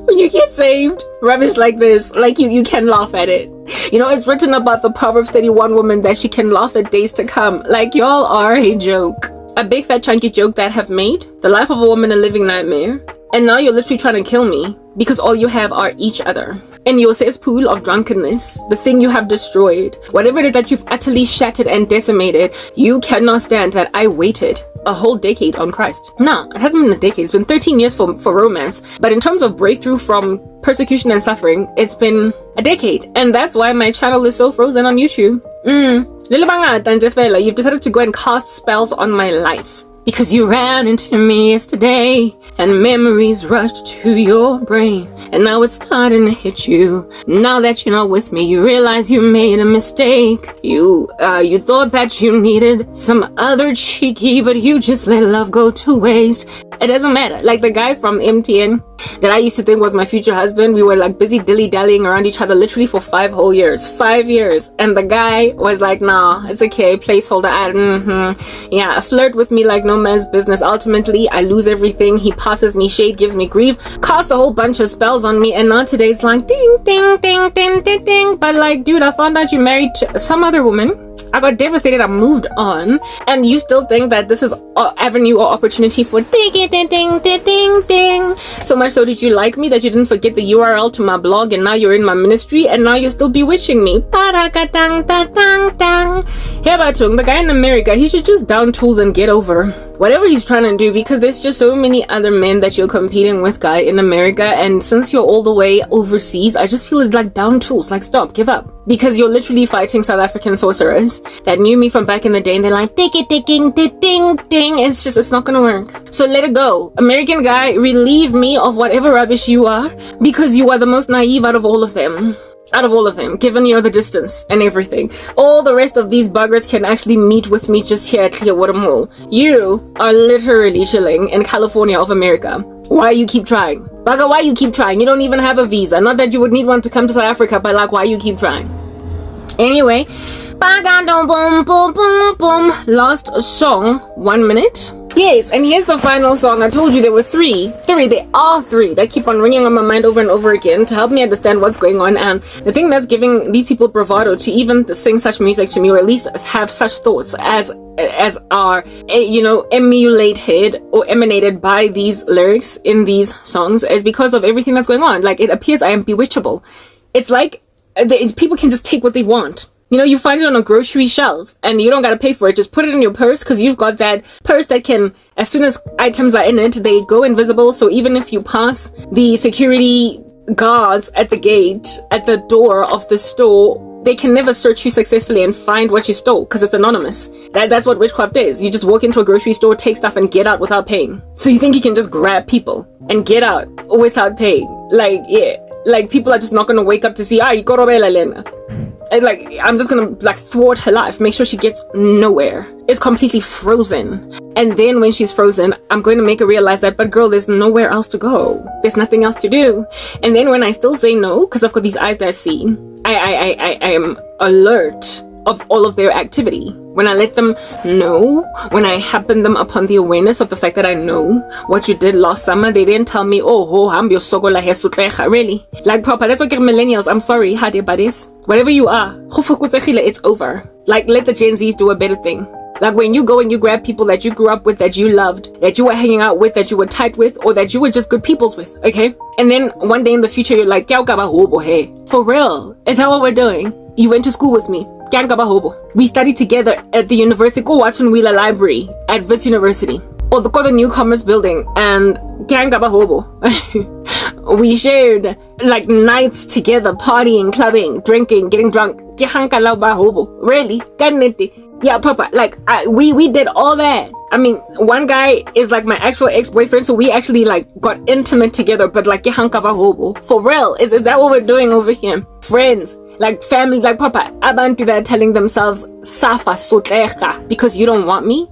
When you get saved, rubbish like this, like you can laugh at it. You know, it's written about the Proverbs 31 woman that she can laugh at days to come. Like, y'all are a joke. A big fat chunky joke that have made the life of a woman a living nightmare. And now you're literally trying to kill me because all you have are each other. And your cesspool of drunkenness, the thing you have destroyed, whatever it is that you've utterly shattered and decimated, you cannot stand that I waited a whole decade on Christ. No, it hasn't been a decade. It's been 13 years for romance. But in terms of breakthrough from persecution and suffering, it's been a decade. And that's why my channel is so frozen on YouTube. You've decided to go and cast spells on my life. Because you ran into me yesterday and memories rushed to your brain, and now it's starting to hit you. Now that you're not with me, you realize you made a mistake. You thought that you needed some other cheeky, but you just let love go to waste. It doesn't matter. Like the guy from MTN that I used to think was my future husband, we were like busy dilly-dallying around each other literally for 5 whole years. 5 years. And the guy was like, nah, it's okay, placeholder. Yeah, flirt with me like no man's business. Ultimately, I lose everything. He passes me shade, gives me grief, casts a whole bunch of spells on me, and now today it's like ding, ding, ding, ding, ding, ding. But like, dude, I found out you married to some other woman. I got devastated. I moved on, and you still think that this is an avenue or opportunity for ding, ding, ding, ding, ding, ding. So much so did you like me that you didn't forget the URL to my blog, and now you're in my ministry, and now you're still bewitching me. The guy in America, he should just down tools and get over whatever he's trying to do, because there's just so many other men that you're competing with, guy, in America. And since you're all the way overseas, I just feel it's like down tools. Like, stop, give up, because you're literally fighting South African sorcerers that knew me from back in the day, and they're like ding, ding, ding, ding, ding. It's not gonna work. So let it go. American guy, relieve me of whatever rubbish you are, because you are the most naive out of all of them. Given you're the distance and everything. All the rest of these buggers can actually meet with me just here at Clearwater Mall. You are literally chilling in California of America. Why you keep trying? Bugger, why you keep trying? You don't even have a visa. Not that you would need one to come to South Africa, but like, why you keep trying? Anyway, last song, 1 minute. Yes, and here's the final song. I told you there were three. There are three that keep on ringing on my mind over and over again to help me understand what's going on. And the thing that's giving these people bravado to even sing such music to me, or at least have such thoughts as are, you know, emulated or emanated by these lyrics in these songs, is because of everything that's going on. Like, it appears I am bewitchable. It's like people can just take what they want. You know, you find it on a grocery shelf and you don't gotta pay for it. Just put it in your purse, because you've got that purse that can, as soon as items are in it, they go invisible. So even if you pass the security guards at the gate, at the door of the store, they can never search you successfully and find what you stole, because it's anonymous. That's what witchcraft is. You just walk into a grocery store, take stuff, and get out without paying. So you think you can just grab people and get out without paying? Like, yeah. Like, people are just not gonna wake up to see, you got Lena. Like, I'm just gonna like thwart her life, make sure she gets nowhere. It's completely frozen. And then when she's frozen, I'm going to make her realize that, but girl, there's nowhere else to go. There's nothing else to do. And then when I still say no, because I've got these eyes that see, I am alert of all of their activity. When I let them know, when I happen them upon the awareness of the fact that I know what you did last summer, they then tell me, really? Like, proper, that's what get millennials. I'm sorry, hade buddies. Whatever you are, it's over. Like, let the Gen Zs do a better thing. Like, when you go and you grab people that you grew up with, that you loved, that you were hanging out with, that you were tight with, or that you were just good peoples with, okay? And then one day in the future, you're like, for real, is that what we're doing? You went to school with me. We studied together at the University Watson Wheeler Library at Wits University, or the Newcomers Building, and we shared like nights together, partying, clubbing, drinking, getting drunk. Really? Yeah, proper. Like, we did all that. I mean, one guy is like my actual ex-boyfriend, so we actually like got intimate together, but like for real, is that what we're doing over here? Friends, like family, like proper abantu that are telling themselves safa sotlecha, because you don't want me,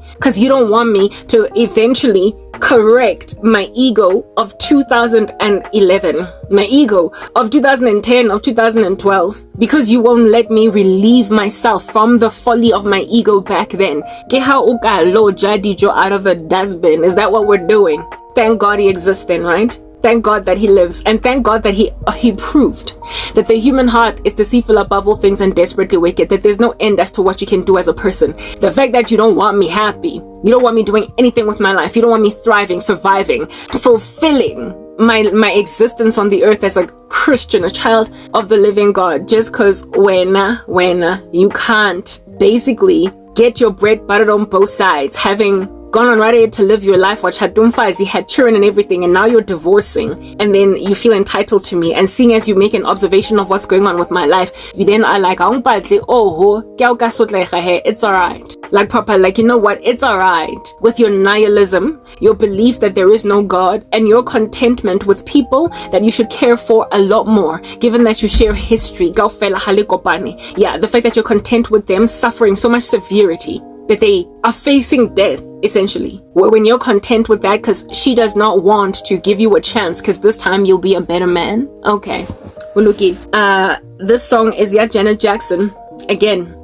to eventually correct my ego of 2011, my ego of 2010, of 2012, because you won't let me relieve myself from the folly of my ego back then. Get how out of the dustbin. Is that what we're doing? Thank God he exists then, right? Thank God that he lives, and thank God that he proved that the human heart is deceitful above all things and desperately wicked, that there's no end as to what you can do as a person. The fact that you don't want me happy, you don't want me doing anything with my life, you don't want me thriving, surviving, fulfilling my existence on the earth as a Christian, a child of the living God, just because when you can't basically get your bread buttered on both sides, having gone on right ahead to live your life, watch Hadumfazi had children and everything, and now you're divorcing, and then you feel entitled to me, and seeing as you make an observation of what's going on with my life, you then are like, it's alright. Like proper, like, you know what, it's alright. With your nihilism, your belief that there is no God, and your contentment with people that you should care for a lot more, given that you share history. Yeah, the fact that you're content with them suffering so much severity, that they are facing death, essentially. When you're content with that because she does not want to give you a chance because this time you'll be a better man. Okay. Uluki. This song is Janet Jackson. Again,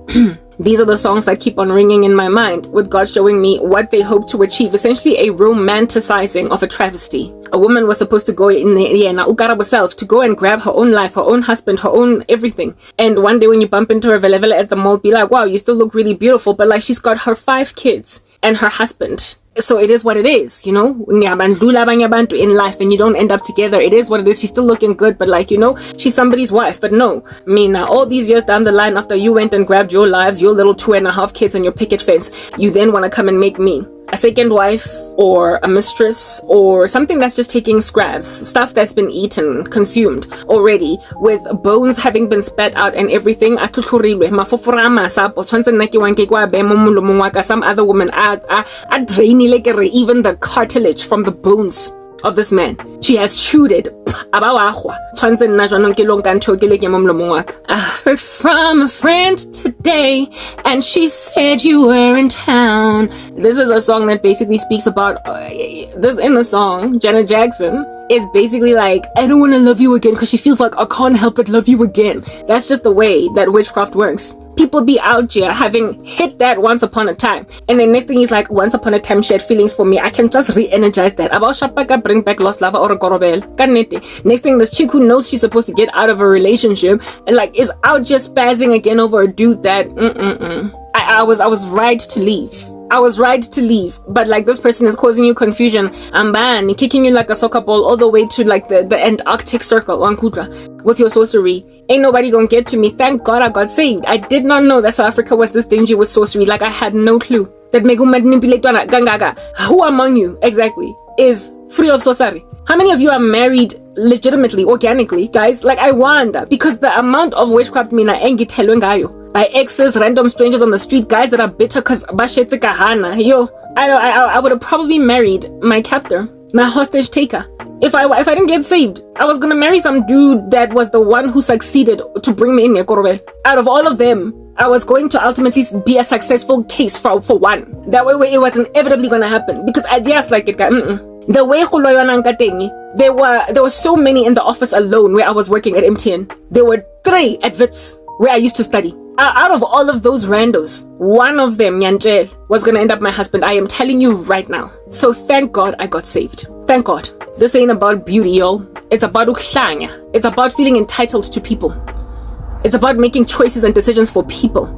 these are the songs that keep on ringing in my mind, with God showing me what they hope to achieve. Essentially a romanticizing of a travesty. A woman was supposed to go in herself to go and grab her own life, her own husband, her own everything. And one day when you bump into her at the mall, be like, wow, you still look really beautiful. But like, she's got her 5 kids and her husband. So it is what it is, you know. In life, and you don't end up together. It is what it is. She's still looking good, but like, you know, she's somebody's wife. But no, I mean, all these years down the line, after you went and grabbed your lives, your little 2.5 kids and your picket fence, you then want to come and make me a second wife or a mistress or something that's just taking scraps, stuff that's been eaten, consumed already, with bones having been spat out and everything. Some other woman are draining like even the cartilage from the bones of this man. She has chewed it. I heard from a friend today, and she said you were in town. This is a song that basically speaks about this. In the song, Janet Jackson is basically like, I don't want to love you again, because she feels like I can't help but love you again. That's just the way that witchcraft works. People be out here having hit that once upon a time, and then next thing is like, once upon a time she had feelings for me, I can just re-energize that. About Shapaka bring back lost lava or a gorobel. Next thing, this chick who knows she's supposed to get out of a relationship and like is out just spazzing again over a dude that I was right to leave. I was right to leave, but like, this person is causing you confusion. I'm kicking you like a soccer ball all the way to like the Antarctic Circle on Kudra with your sorcery. Ain't nobody gonna get to me. Thank God I got saved. I did not know that South Africa was this dingy with sorcery. Like, I had no clue that who among you exactly is free of sorcery? How many of you are married legitimately, organically, guys? Like, I wonder, because the amount of witchcraft by exes, random strangers on the street, guys that are bitter because bashetse kahana. I would have probably married my captor, my hostage taker. If I didn't get saved, I was gonna marry some dude that was the one who succeeded to bring me in Nekorobel. Out of all of them, I was going to ultimately be a successful case for one. That way it was inevitably gonna happen, because I just like it. The way there were so many in the office alone where I was working at MTN. There were 3 at Wits where I used to study. Out of all of those randos, one of them, Nyanjel, was gonna end up my husband. I am telling you right now. So thank God I got saved. Thank God. This ain't about beauty, y'all. It's about uklanya. It's about feeling entitled to people. It's about making choices and decisions for people.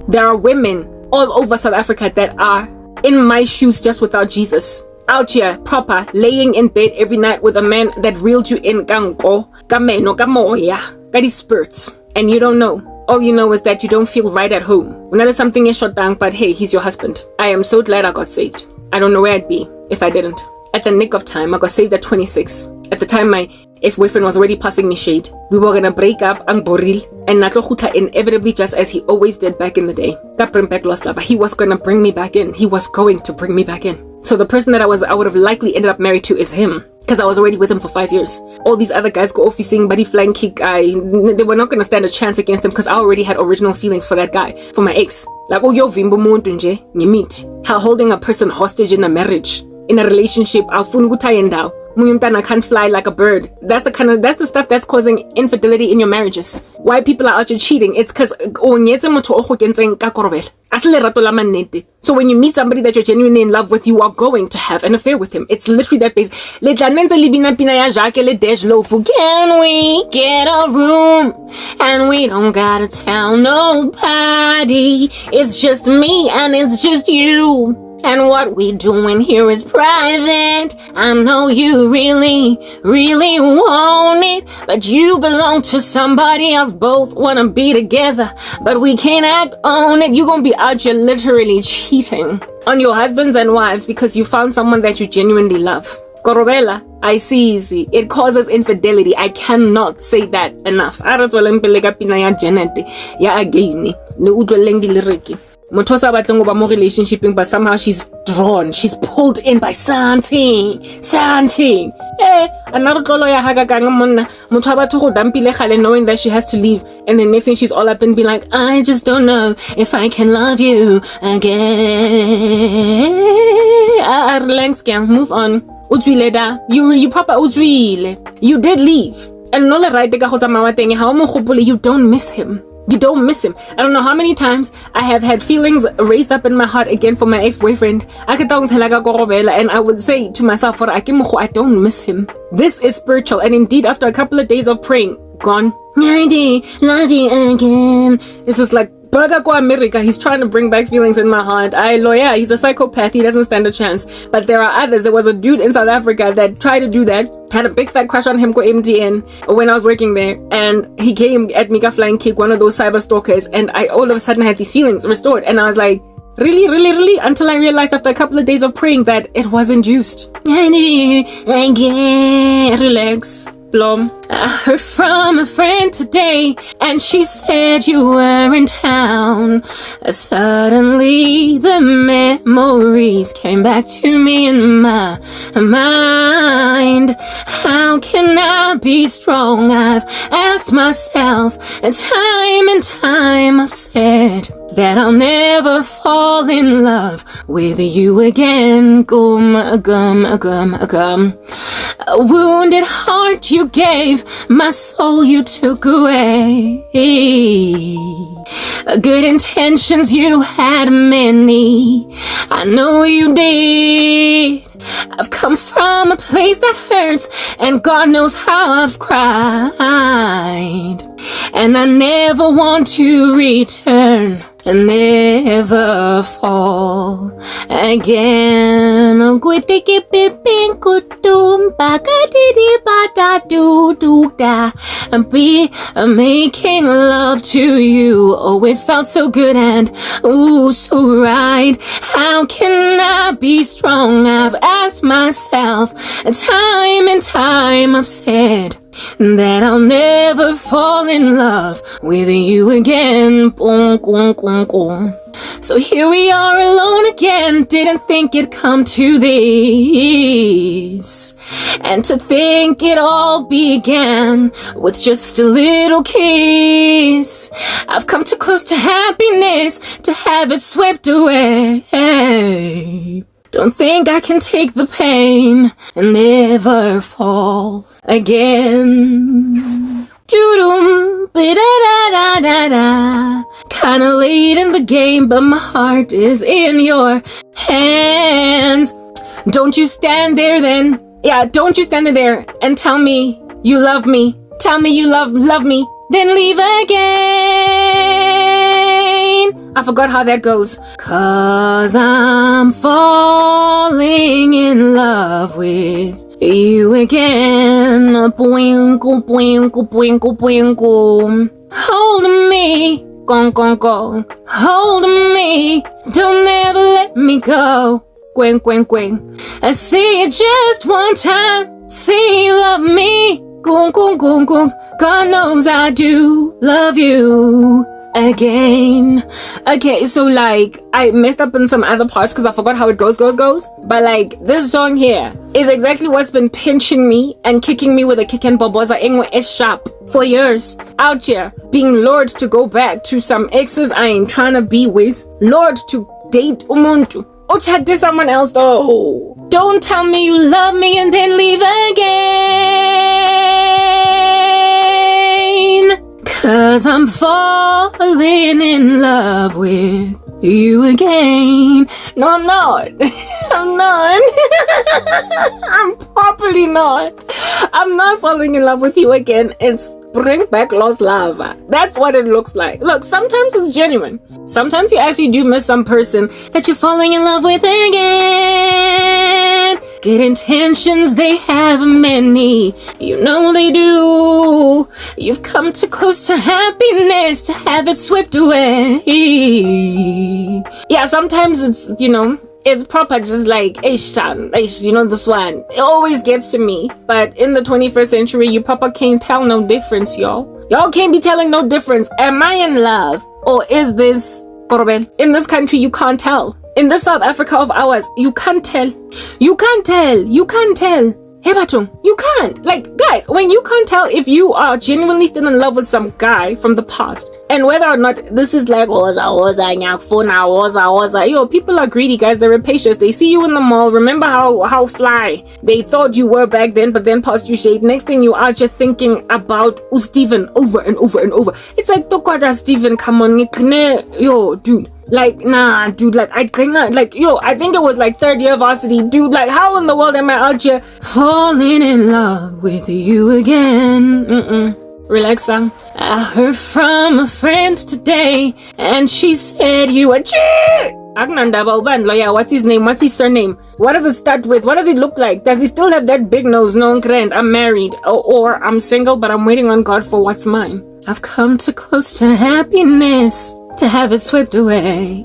There are women all over South Africa that are in my shoes just without Jesus. Out here, proper, laying in bed every night with a man that reeled you in gango, kameno, kamoya, kadi spurts, and you don't know. All you know is that you don't feel right at home. When there's something is shot down, but hey, he's your husband. I am so glad I got saved. I don't know where I'd be if I didn't. At the nick of time, I got saved at 26. At the time, my ex-boyfriend was already passing me shade. We were gonna break up, and Natlo inevitably, just as he always did back in the day. He was gonna bring me back in. He was going to bring me back in. So the person that I would have likely ended up married to is him, because I was already with him for 5 years. All these other guys go offising, buddy flying kick guy. They were not gonna stand a chance against him, because I already had original feelings for that guy, for my ex. Like, oh, yo, vimbo muntu nje, you meet. How holding a person hostage in a marriage, in a relationship, Muyumtana can't fly like a bird. That's the stuff that's causing infidelity in your marriages. Why people are out here cheating? It's because so when you meet somebody that you're genuinely in love with, you are going to have an affair with him. It's literally that base. Can we get a room? And we don't gotta tell nobody. It's just me and it's just you. And what we doing here is private. I know you really, really want it, but you belong to somebody else. Both wanna be together, but we can't act on it. You gonna be out here literally cheating on your husbands and wives because you found someone that you genuinely love. Korobela, I see. It causes infidelity. I cannot say that enough. Relationship, but somehow she's drawn, she's pulled in by something. Another knowing that she has to leave, and then next thing she's all up and be like, I just don't know if I can love you again. Relax, girl, move on. You proper you did leave, and no you don't miss him. You don't miss him. I don't know how many times I have had feelings raised up in my heart again for my ex-boyfriend. And I would say to myself, I don't miss him. This is spiritual. And indeed, after a couple of days of praying, gone. I love you again. This is like America. He's trying to bring back feelings in my heart. He's a psychopath. He doesn't stand a chance. But there are others. There was a dude in South Africa that tried to do that. Had a big fat crush on him, go MTN, when I was working there. And he came at me, flying kick, one of those cyber stalkers. And I all of a sudden had these feelings restored. And I was like, really? Until I realized after a couple of days of praying that it was induced. Relax. I heard from a friend today, and she said you were in town. Suddenly the memories came back to me in my mind. How can I be strong? I've asked myself, and time I've said that I'll never fall in love with you again. A wounded heart you gave, my soul you took away. Good intentions you had many, I know you did. I've come from a place that hurts, and God knows how I've cried. And I never want to return and never fall again. I'm making love to you. Oh, it felt so good and ooh, so right. How can I be strong? I've asked myself, and time I've said that I'll never fall in love with you again. So here we are alone again. Didn't think it'd come to this, and to think it all began with just a little kiss. I've come too close to happiness to have it swept away. Don't think I can take the pain and never fall again. Kinda late in the game, but my heart is in your hands. Don't you stand there then. Yeah, don't you stand there and tell me you love me. Tell me you love me, then leave again. I forgot how that goes. 'Cause I'm falling in love with you again. Boingo, boingo, boingo, boingo. Hold me, gong, gong, gong. Hold me, don't ever let me go. Gwen, gwen, gwen. I say it just one time. Say you love me. Gong, gong, gong, gong. God knows I do love you again. Okay, so like I messed up in some other parts because I forgot how it goes. But like this song here is exactly what's been pinching me and kicking me with a kick and boboza engwe is sharp for years. Out here being lured to go back to some exes I ain't trying to be with, lured to date umuntu Oh, chat to someone else though. Don't tell me you love me and then leave again. 'Cause I'm falling in love with you again. No, I'm not. I'm not. I'm properly not. I'm not falling in love with you again. It's bring back lost love. That's what it looks like. Look, sometimes it's genuine. Sometimes you actually do miss some person that you're falling in love with again. Good intentions, they have many. You know they do. You've come too close to happiness to have it swept away. Yeah, sometimes it's, it's proper, just like, this one. It always gets to me. But in the 21st century, you proper can't tell no difference, y'all. Y'all can't be telling no difference. Am I in love? Or is this Korben? In this country, you can't tell. In this South Africa of ours, you can't tell. You can't tell. You can't tell. Hey, Batung, you can't. Like, guys, when you can't tell if you are genuinely still in love with some guy from the past, and whether or not this is like, people are greedy, guys. They're rapacious. They see you in the mall. Remember how fly they thought you were back then, but then past you shade. Next thing you are just thinking about Steven over and over and over. It's like, Steven, come on, yo, dude. Like, nah, dude, like, I think it was like third year varsity, dude, like, how in the world am I out here falling in love with you again? Relax, son. I heard from a friend today, and she said you were what's his name? What's his surname? What does it start with? What does it look like? Does he still have that big nose? No, grand. I'm married. Or I'm single, but I'm waiting on God for what's mine. I've come too close to happiness to have it swept away.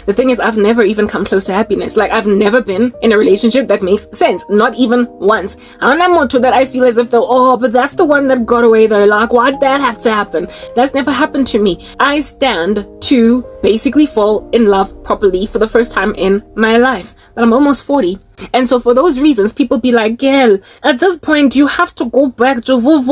The thing is, I've never even come close to happiness. Like, I've never been in a relationship that makes sense. Not even once. I'm not more to that I feel as if but that's the one that got away though. Like, why'd that have to happen? That's never happened to me. I stand to basically fall in love properly for the first time in my life. But I'm almost 40. And so for those reasons, people be like, girl, at this point, you have to go back to like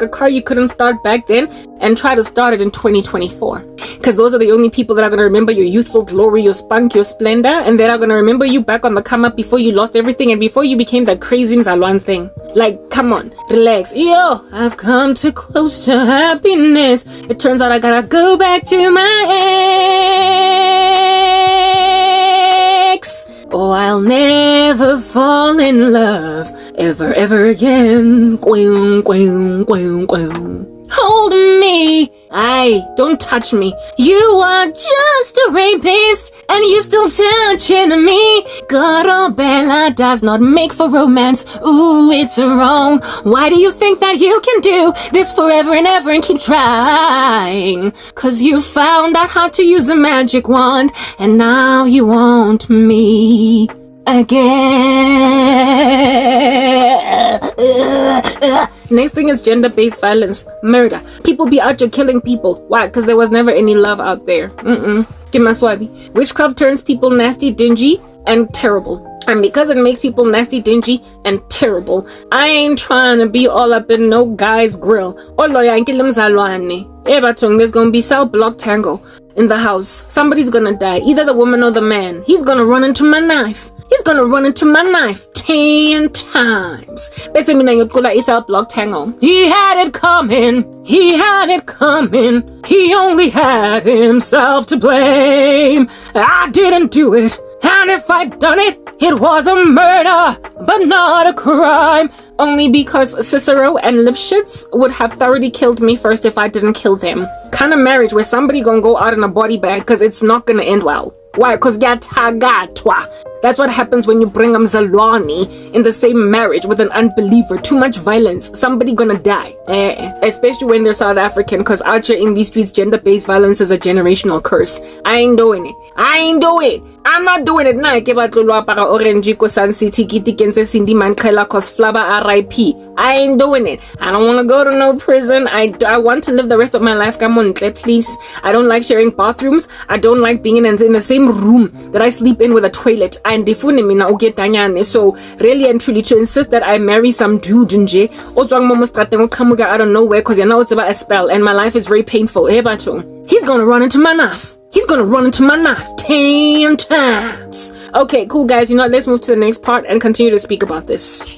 a car you couldn't start back then and try to start it in 2024. Because those are the only people that are going to remember your youthful glory, your spunk, your splendor, and they are going to remember you back on the come up before you lost everything and before you became that crazy Mzalwan thing. Like, come on, relax. Yo, I've come too close to happiness. It turns out I gotta go back to my ex. Oh, I'll never fall in love ever again. Hold me. Don't touch me. You are just a rapist and you still touching me. Bella does not make for romance. Ooh, it's wrong. Why do you think that you can do this forever and ever and keep trying? 'Cause you found out how to use a magic wand and now you want me again. Next thing is gender-based violence, murder. People be out here killing people. Why? Because there was never any love out there. Witchcraft turns people nasty, dingy, and terrible. And because it makes people nasty, dingy, and terrible, I ain't trying to be all up in no guy's grill. There's gonna be cell block tango in the house. Somebody's gonna die, either the woman or the man. He's gonna run into my knife. 10 times. Bese mina ngiyocula i-cell block tango. He had it coming. He only had himself to blame. I didn't do it. And if I'd done it, it was a murder, but not a crime. Only because Cicero and Lipschitz would have thoroughly killed me first if I didn't kill them. Kind of marriage where somebody gonna go out in a body bag because it's not gonna end well. Why? Because that's what happens when you bring a Mzalwani in the same marriage with an unbeliever. Too much violence. Somebody gonna die. Especially when they're South African, because out here in these streets, gender-based violence is a generational curse. I ain't doing it. I'm not doing it now. RIP. I ain't doing it. I don't want to go to no prison. I want to live the rest of my life. Come on, please. I don't like sharing bathrooms. I don't like being in the same room that I sleep in with a toilet. So really and truly, to insist that I marry some dude nje out of nowhere because you know it's about a spell and my life is very painful. He's gonna run into my knife. he's gonna run into my knife 10 times. Okay, cool guys, you know what, let's move to the next part and continue to speak about this.